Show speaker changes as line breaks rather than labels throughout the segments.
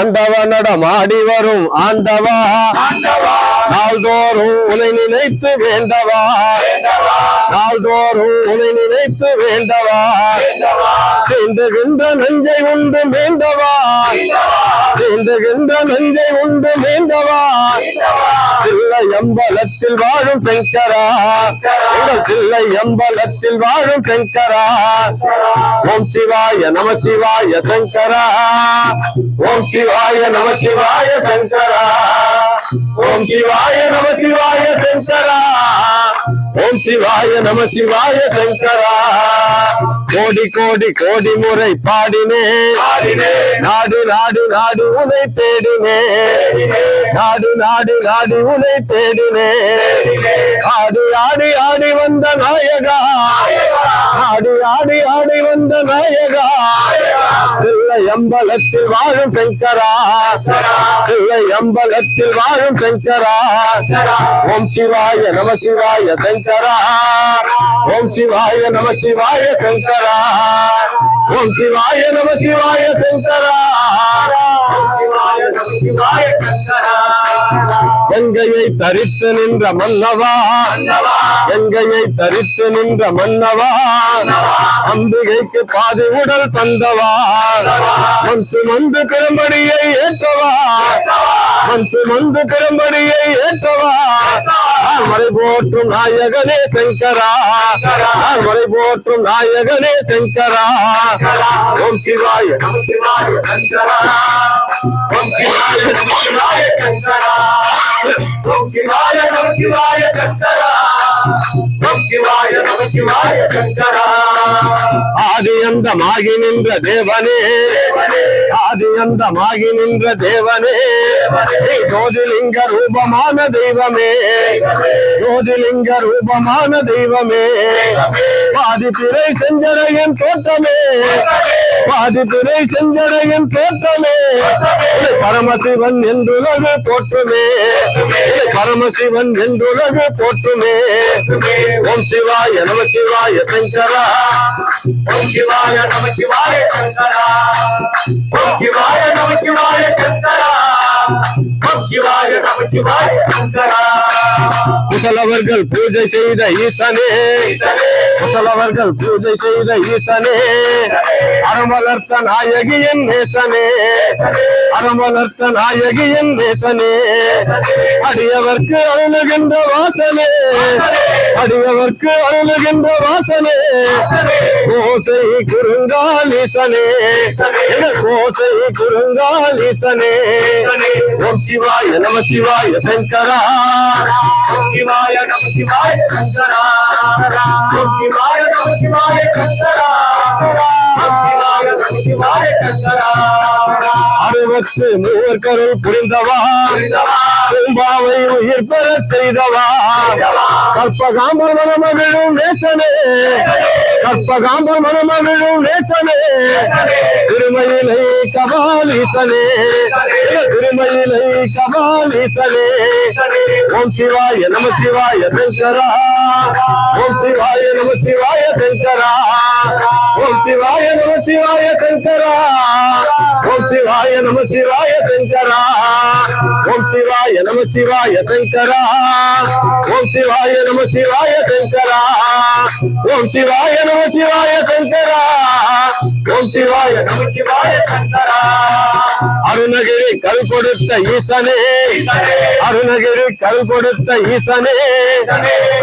ஆண்டவனிடம் ஆடி வரும் ஆண்டவா நாள்தோறும் உன்னை நினைத்து வேண்டவா நாள்தோறும் உன்னை நினைத்து வேண்டவா தீண்டுகின்ற நெஞ்சை உண்டு வேண்டவா தீண்டுகின்ற நெஞ்சை உண்டு வேண்டவா தில்லை அம்பலத்தில் வாழும் சங்கரா எங்கள் தில்லை அம்பலத்தில் வாழும் சங்கரா ஓம் சிவாய நம சிவாய சங்கரா ஓம் சிவாய நம சிவாய சங்கரா ஓம் சிவாய நம சிவாய சங்கரா ஓம் சிவாய நம சிவாய சங்கரா கோடி கோடி கோடி முறை பாடினே நாடு நாடு நாடு உனை தேடினே நாடு நாடு நாடு உனை தேடினே ஆடி ஆடி ஆடி வந்த நாயகா ஆடி ஆடி ஆடி வந்த நாயகா தில்லை அம்பலத்தில் வாழும் சங்கரா தில்லை அம்பலத்தில் வாழும் சங்கரா ஓம் சிவாய நம சிவாய சங்கரா ஓம் சிவாய நம சிவாய சங்கரா ஓம் சிவாய நம சிவாய சங்கரா கங்கையை தரித்து நின்ற மன்னவா கங்கையை தரித்து நின்ற மன்னவா அம்பிகைக்கு பாதி உடல் தந்தவா மந்து மந்து பெரும்படியை ஏற்றவா மந்து மந்து பெரும்படியை ஏற்றவா மறை போற்றும் நாயகனே சங்கரா மறை போற்றும் நாயகனே சங்கரா ஓம் சிவாய நம சிவாய சங்கரா ஓம் சிவாய நம சிவாய சங்கரா ஓம் சிவாய நம சிவாய சங்கரா ஓம் சிவாய நம சிவாய சங்கரா ஆதி அந்தமாகி நின்ற தேவனே ஆதி அந்தமாகி நின்ற தேவனே ஜோதிலிங்க ரூபமான தெய்வமே ஜோதிலிங்க ரூபமான தெய்வமே பாதி திரை செஞ்சரையின் தோற்றமே பாதி திரை செஞ்சரையின் தோற்றமே பரமசிவன் என்றுலகு போற்றுமே பரமசிவன் என்றுலகு போற்றுமே ஓம் சிவாய நம சிவாய சங்கரா ஓம் சிவாய நம சிவாய சங்கரா ஓம் சிவாய நம சிவாய சங்கரா ஓம் சிவாய நம சிவாய சங்கரா முசலவர்கள் பூஜை செய்த ஈசனே முசலவர்கள் பூஜை செய்த ஈசனே அறமலர்த்த நாயகியின் நேசனே அறமலர்த்த நாயகியின் நேசனே அடியவர்க்கு அருளுகின்ற வாசனே அடியவர்க்கு அருளுகின்ற வாசனே கோசை குறுங்காலீசனே கோசை குறுங்காலீசனே ஓம் சிவாய நம சிவாய சங்கரா ஓம் சிவாய நம சிவாய சங்கரா ஓம் சிவாய நம சிவாய சங்கரா ஓம் சிவாய நம சிவாய சங்கரா அறுபத்து மூவர் கருள் புரிந்தவா பூம்பாவை உயிர் பெற செய்தவா கற்பகாம்பல் மனமகிழும் நேசனே கற்பகாம்பல் மனமகிழும் நேசனே திருமயிலை கபாலீசனே திருமயிலை கபாலீசனே ஓம் சிவாய நம சிவாய சங்கரா ஓம் சிவாய நம சிவாய சங்கரா ஓம் சிவாய நம சிவாய சங்கரா ஓம் சிவாய நம சிவாய சங்கரா ஓம் சிவாய நம சிவாய சங்கரா ஓம் சிவாய நம சிவாய சங்கரா ஓம் சிவாய நம சிவாய சங்கரா ஓம் சிவாய நம சிவாய சங்கரா அருணகிரி கல் கொடுத்த ஈசனே அருணகிரி கல் கொடுத்த ஈசனே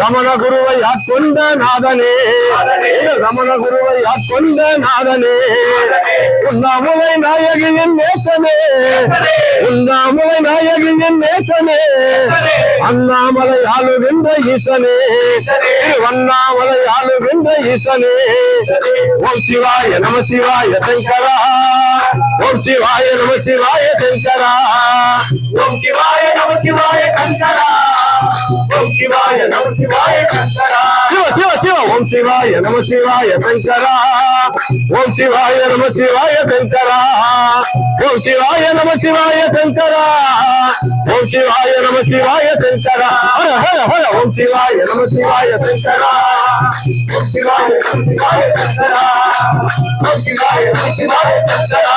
ரமண குருவை ஆட்கொண்ட நாதனே ரமண குருவை ஆட்கொண்ட நாதனே உண்ணாமுலை நாயகியின் நேசனே உண்ணாமுலை நாயகியின் நேசனே அண்ணாமலை ஆளுகின்ற ஈசனே திருவண்ணாமலை ஆளுகின்ற ஈசனே ஓம் சிவாய நம சிவாய சங்கரா ஓம் சிவாய நம சிவாய சங்கரா ஓம் சிவாய நம சிவாய சங்கரா ஓம் சிவாய நம சிவாய சங்கரா சிவ சிவ சிவ ஓம் சிவாய நம சிவாய சங்கரா ஓம் சிவாய நம சிவாய சங்கரா ஓம் சிவாய நம சிவாய சங்கரா ஓம் சிவாய நம சிவாய சங்கரா ஹர ஹர ஹர ஓம் சிவாய நம சிவாய சங்கரா ஓம் சிவாய நம சிவாய சங்கரா ஓம் சிவாய நம சிவாய சங்கரா